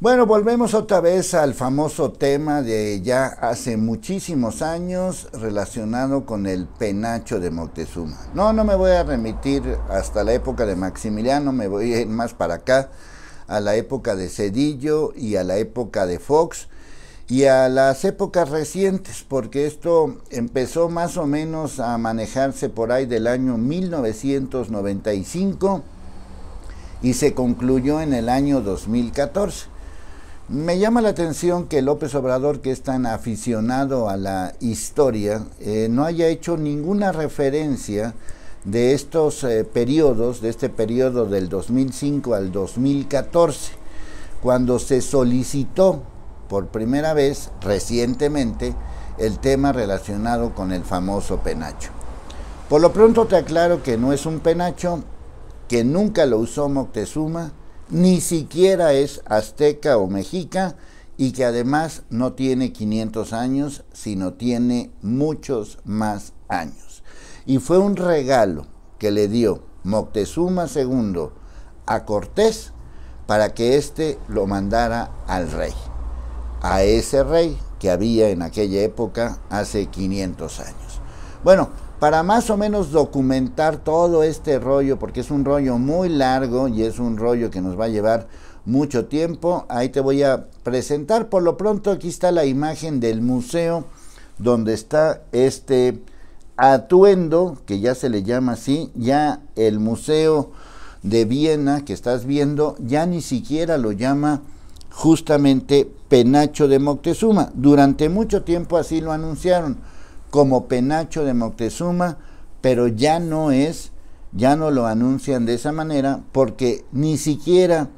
Bueno, volvemos otra vez al famoso tema de ya hace muchísimos años relacionado con el penacho de Moctezuma. No me voy a remitir hasta la época de Maximiliano, me voy a ir más para acá, a la época de Zedillo y a la época de Fox y a las épocas recientes, porque esto empezó más o menos a manejarse por ahí del año 1995 y se concluyó en el año 2014. Me llama la atención que López Obrador, que es tan aficionado a la historia, no haya hecho ninguna referencia de estos periodos, de este periodo del 2005 al 2014, cuando se solicitó por primera vez, recientemente, el tema relacionado con el famoso penacho. Por lo pronto te aclaro que no es un penacho, que nunca lo usó Moctezuma, ni siquiera es azteca o mexica, y que además no tiene 500 años, sino tiene muchos más años. Y fue un regalo que le dio Moctezuma II a Cortés para que éste lo mandara al rey, a ese rey que había en aquella época hace 500 años. Bueno, para más o menos documentar todo este rollo, porque es un rollo muy largo y es un rollo que nos va a llevar mucho tiempo, ahí te voy a presentar. Por lo pronto aquí está la imagen del museo donde está este atuendo, que ya se le llama así. Ya el Museo de Viena que estás viendo ya ni siquiera lo llama justamente penacho de Moctezuma. Durante mucho tiempo así lo anunciaron, como penacho de Moctezuma, pero ya no lo anuncian de esa manera, porque ni siquiera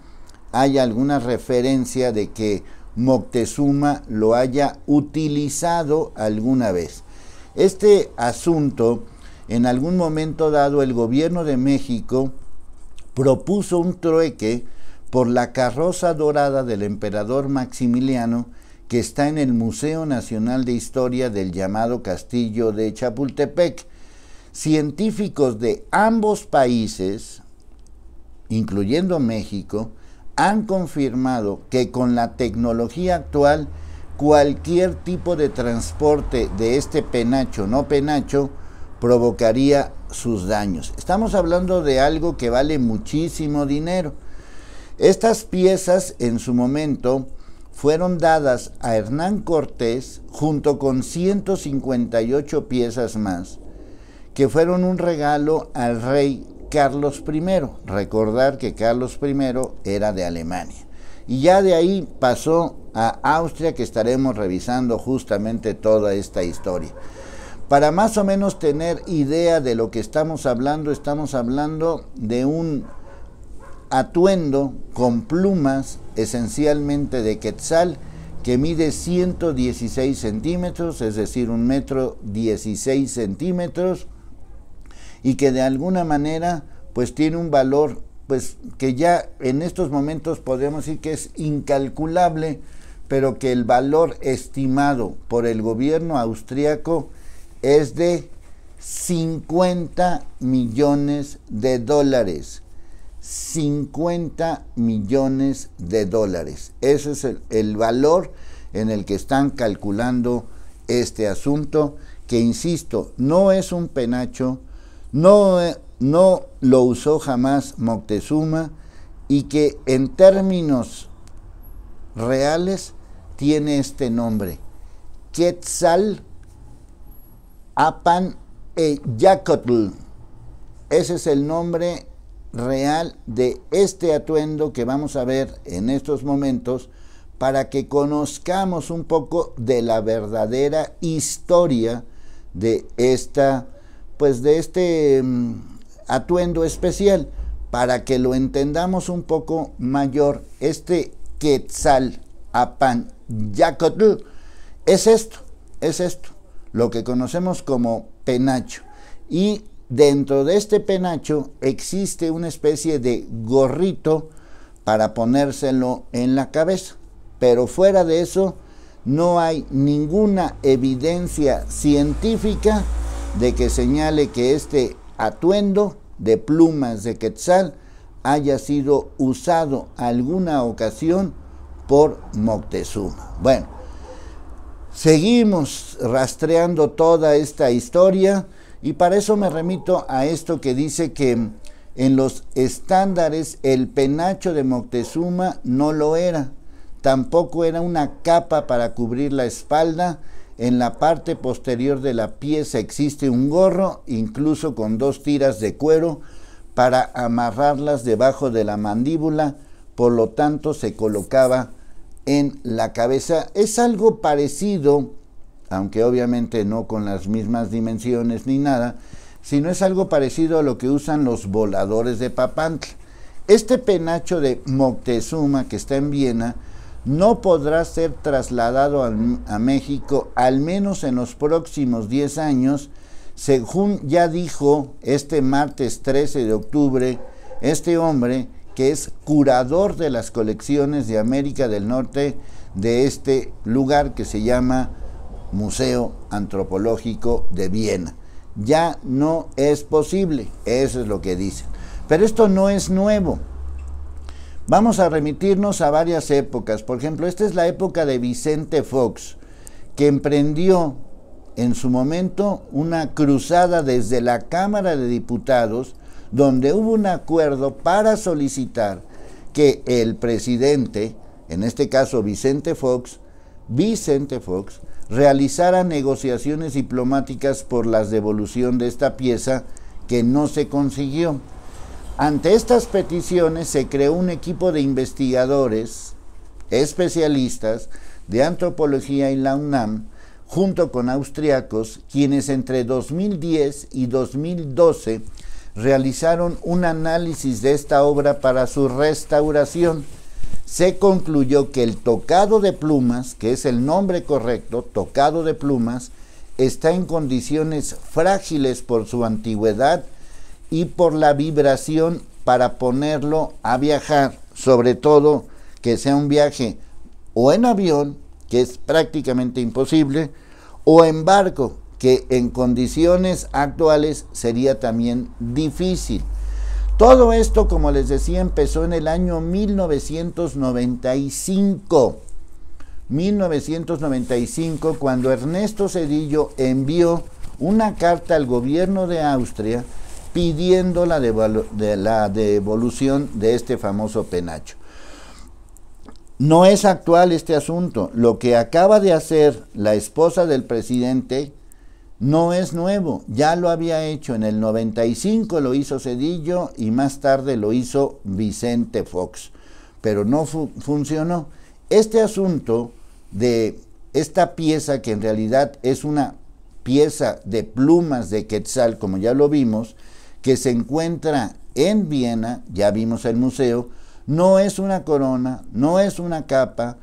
hay alguna referencia de que Moctezuma lo haya utilizado alguna vez. Este asunto, en algún momento dado, el gobierno de México propuso un trueque por la carroza dorada del emperador Maximiliano, que está en el Museo Nacional de Historia del llamado Castillo de Chapultepec. Científicos de ambos países, incluyendo México, han confirmado que con la tecnología actual, cualquier tipo de transporte de este penacho, no penacho, provocaría sus daños. Estamos hablando de algo que vale muchísimo dinero. Estas piezas en su momento fueron dadas a Hernán Cortés junto con 158 piezas más, que fueron un regalo al rey Carlos I. Recordar que Carlos I era de Alemania. Y ya de ahí pasó a Austria, que estaremos revisando justamente toda esta historia. Para más o menos tener idea de lo que estamos hablando de un atuendo con plumas, esencialmente de quetzal, que mide 116 centímetros, es decir, 1,16 m, y que de alguna manera pues tiene un valor pues que ya en estos momentos podemos decir que es incalculable, pero que el valor estimado por el gobierno austriaco es de 50 millones de dólares. 50 millones de dólares. Ese es el valor en el que están calculando este asunto, que insisto, no es un penacho, no lo usó jamás Moctezuma, y que en términos reales tiene este nombre: Quetzaltópatl. Ese es el nombre real de este atuendo que vamos a ver en estos momentos, para que conozcamos un poco de la verdadera historia de este atuendo especial, para que lo entendamos un poco mayor. Este Quetzaltópatl es esto, lo que conocemos como penacho. Y dentro de este penacho existe una especie de gorrito para ponérselo en la cabeza, pero fuera de eso no hay ninguna evidencia científica de que señale que este atuendo de plumas de quetzal haya sido usado alguna ocasión por Moctezuma. Bueno, seguimos rastreando toda esta historia y para eso me remito a esto que dice que en los estándares el penacho de Moctezuma no lo era, tampoco era una capa para cubrir la espalda. En la parte posterior de la pieza existe un gorro, incluso con 2 tiras de cuero para amarrarlas debajo de la mandíbula, por lo tanto se colocaba en la cabeza. Es algo parecido, aunque obviamente no con las mismas dimensiones ni nada, sino es algo parecido a lo que usan los voladores de Papantla. Este penacho de Moctezuma que está en Viena no podrá ser trasladado a México, al menos en los próximos 10 años, según ya dijo este martes 13 de octubre, este hombre que es curador de las colecciones de América del Norte de este lugar que se llama Museo Antropológico de Viena. Ya no es posible, eso es lo que dicen. Pero esto no es nuevo. Vamos a remitirnos a varias épocas. Por ejemplo, esta es la época de Vicente Fox, que emprendió en su momento una cruzada desde la Cámara de Diputados, donde hubo un acuerdo para solicitar que el presidente, en este caso Vicente Fox, realizara negociaciones diplomáticas por la devolución de esta pieza que no se consiguió. Ante estas peticiones se creó un equipo de investigadores especialistas de antropología en la UNAM, junto con austriacos, quienes entre 2010 y 2012 realizaron un análisis de esta obra para su restauración. Se concluyó que el tocado de plumas, que es el nombre correcto, tocado de plumas, está en condiciones frágiles por su antigüedad y por la vibración para ponerlo a viajar, sobre todo que sea un viaje o en avión, que es prácticamente imposible, o en barco, que en condiciones actuales sería también difícil. Todo esto, como les decía, empezó en el año 1995. 1995, cuando Ernesto Zedillo envió una carta al gobierno de Austria pidiendo la devolución de este famoso penacho. No es actual este asunto. Lo que acaba de hacer la esposa del presidente no es nuevo. Ya lo había hecho en el 95, lo hizo Zedillo y más tarde lo hizo Vicente Fox. Pero no funcionó. Este asunto de esta pieza, que en realidad es una pieza de plumas de quetzal, como ya lo vimos, que se encuentra en Viena, ya vimos el museo, no es una corona, no es una capa,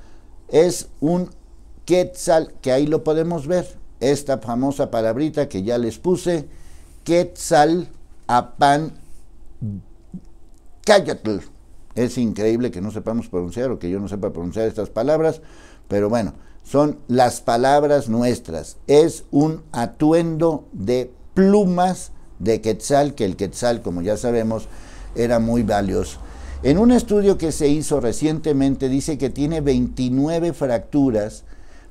es un quetzal, que ahí lo podemos ver, esta famosa palabrita que ya les puse, Quetzalcóatl. Es increíble que no sepamos pronunciar o que yo no sepa pronunciar estas palabras, pero bueno, son las palabras nuestras. Es un atuendo de plumas de quetzal, que el quetzal, como ya sabemos, era muy valioso. En un estudio que se hizo recientemente dice que tiene 29 fracturas,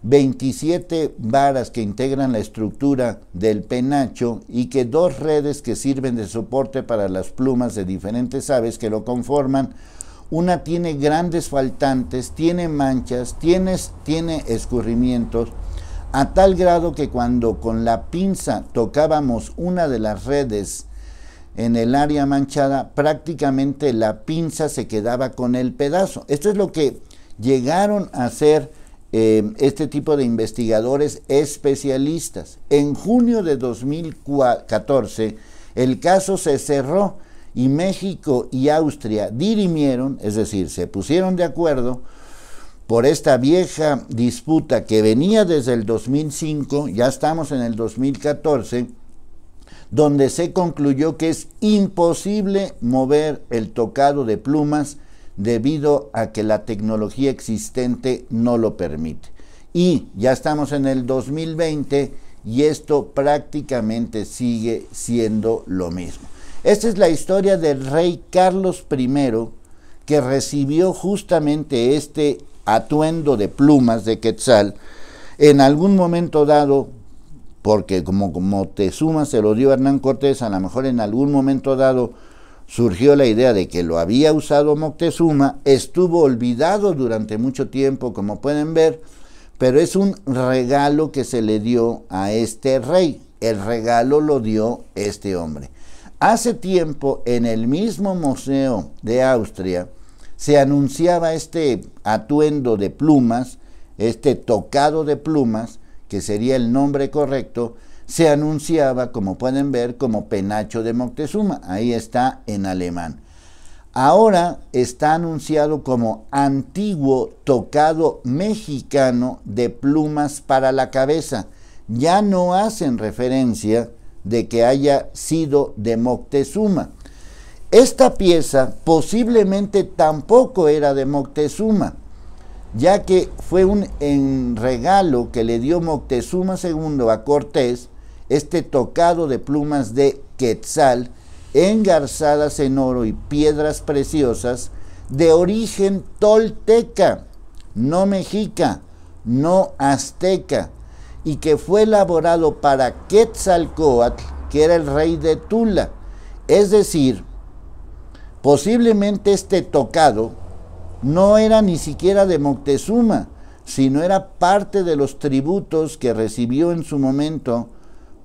27 varas que integran la estructura del penacho y que 2 redes que sirven de soporte para las plumas de diferentes aves que lo conforman. Una tiene grandes faltantes, tiene manchas, tiene escurrimientos, a tal grado que cuando con la pinza tocábamos una de las redes en el área manchada, prácticamente la pinza se quedaba con el pedazo. Esto es lo que llegaron a hacer este tipo de investigadores especialistas. En junio de 2014, el caso se cerró y México y Austria dirimieron, es decir, se pusieron de acuerdo por esta vieja disputa que venía desde el 2005, ya estamos en el 2014, donde se concluyó que es imposible mover el tocado de plumas debido a que la tecnología existente no lo permite. Y ya estamos en el 2020 y esto prácticamente sigue siendo lo mismo. Esta es la historia del rey Carlos I, que recibió justamente este atuendo de plumas de quetzal, en algún momento dado, porque como Moctezuma se lo dio a Hernán Cortés, a lo mejor en algún momento dado surgió la idea de que lo había usado Moctezuma, estuvo olvidado durante mucho tiempo, como pueden ver, pero es un regalo que se le dio a este rey. El regalo lo dio este hombre. Hace tiempo, en el mismo Museo de Austria, se anunciaba este atuendo de plumas, este tocado de plumas, que sería el nombre correcto, se anunciaba, como pueden ver, como penacho de Moctezuma. Ahí está en alemán. Ahora está anunciado como antiguo tocado mexicano de plumas para la cabeza. Ya no hacen referencia de que haya sido de Moctezuma. Esta pieza posiblemente tampoco era de Moctezuma, ya que fue un regalo que le dio Moctezuma II a Cortés, este tocado de plumas de quetzal, engarzadas en oro y piedras preciosas, de origen tolteca, no mexica, no azteca, y que fue elaborado para Quetzalcóatl, que era el rey de Tula. Es decir, posiblemente este tocado no era ni siquiera de Moctezuma, sino era parte de los tributos que recibió en su momento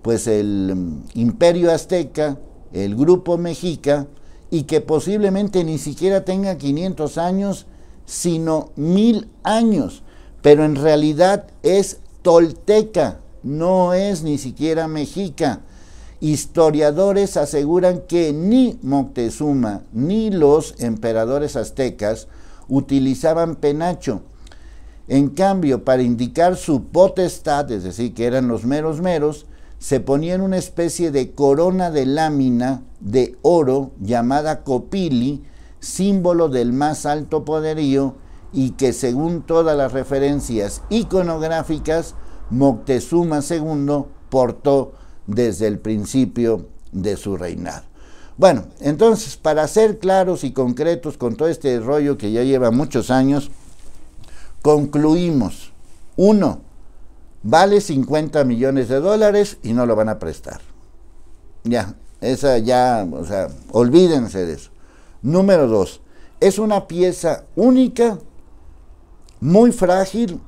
pues el imperio azteca, el grupo mexica, y que posiblemente ni siquiera tenga 500 años, sino 1000 años, pero en realidad es tolteca, no es ni siquiera mexica. Historiadores aseguran que ni Moctezuma ni los emperadores aztecas utilizaban penacho. En cambio, para indicar su potestad, es decir, que eran los meros meros, se ponían una especie de corona de lámina de oro llamada copili, símbolo del más alto poderío, y que según todas las referencias iconográficas, Moctezuma II portó desde el principio de su reinado. Bueno, entonces, para ser claros y concretos con todo este rollo que ya lleva muchos años, concluimos. 1. Vale $50 millones y no lo van a prestar. Ya, o sea, olvídense de eso. Número 2. Es una pieza única, muy frágil,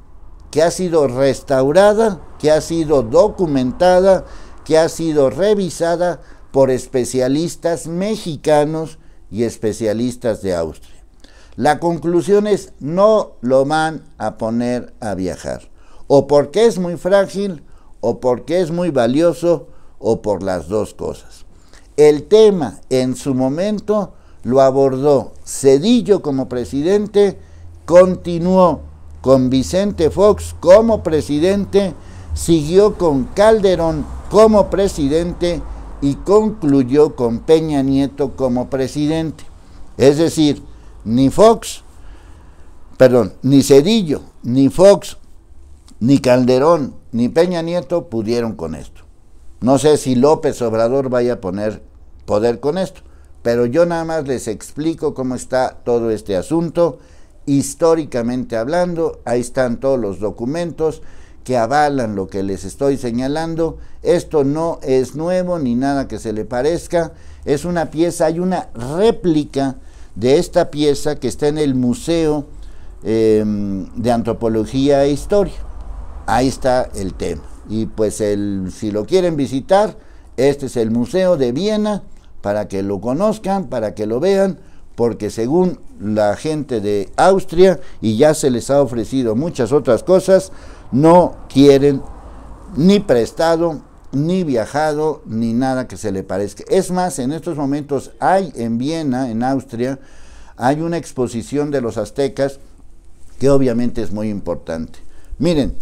que ha sido restaurada, que ha sido documentada, que ha sido revisada por especialistas mexicanos y especialistas de Austria. La conclusión es: no lo van a poner a viajar, o porque es muy frágil, o porque es muy valioso, o por las dos cosas. El tema en su momento lo abordó Zedillo como presidente, continuó con Vicente Fox como presidente, siguió con Calderón como presidente y concluyó con Peña Nieto como presidente. Es decir, ni Zedillo, ni Fox, ni Calderón, ni Peña Nieto pudieron con esto. No sé si López Obrador vaya a poder con esto, pero yo nada más les explico cómo está todo este asunto, históricamente hablando. Ahí están todos los documentos que avalan lo que les estoy señalando. Esto no es nuevo ni nada que se le parezca, es una pieza, hay una réplica de esta pieza que está en el Museo de Antropología e Historia. Ahí está el tema. Y pues si lo quieren visitar, este es el Museo de Viena, para que lo conozcan, para que lo vean, porque según la gente de Austria, y ya se les ha ofrecido muchas otras cosas, no quieren ni prestado, ni viajado, ni nada que se le parezca. Es más, en estos momentos hay en Viena, en Austria, hay una exposición de los aztecas que obviamente es muy importante. Miren,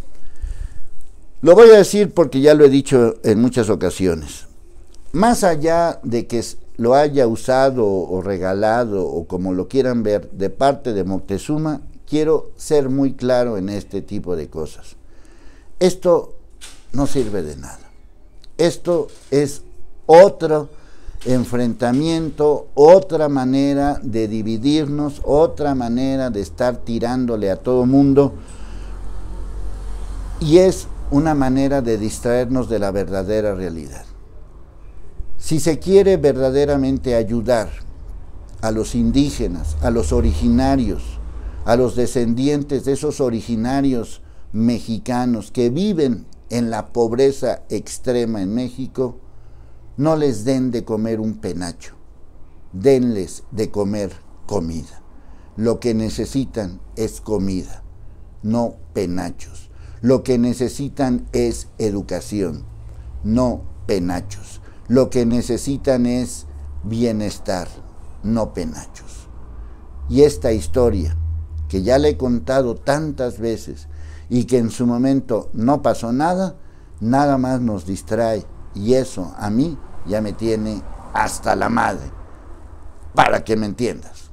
lo voy a decir porque ya lo he dicho en muchas ocasiones. Más allá de que lo haya usado o regalado o como lo quieran ver de parte de Moctezuma, quiero ser muy claro en este tipo de cosas. Esto no sirve de nada. Esto es otro enfrentamiento, otra manera de dividirnos, otra manera de estar tirándole a todo mundo, y es una manera de distraernos de la verdadera realidad. Si se quiere verdaderamente ayudar a los indígenas, a los originarios, a los descendientes de esos originarios mexicanos que viven en la pobreza extrema en México, no les den de comer un penacho, denles de comer comida. Lo que necesitan es comida, no penachos. Lo que necesitan es educación, no penachos. Lo que necesitan es bienestar, no penachos. Y esta historia, que ya le he contado tantas veces y que en su momento no pasó nada, nada más nos distrae, y eso a mí ya me tiene hasta la madre, para que me entiendas.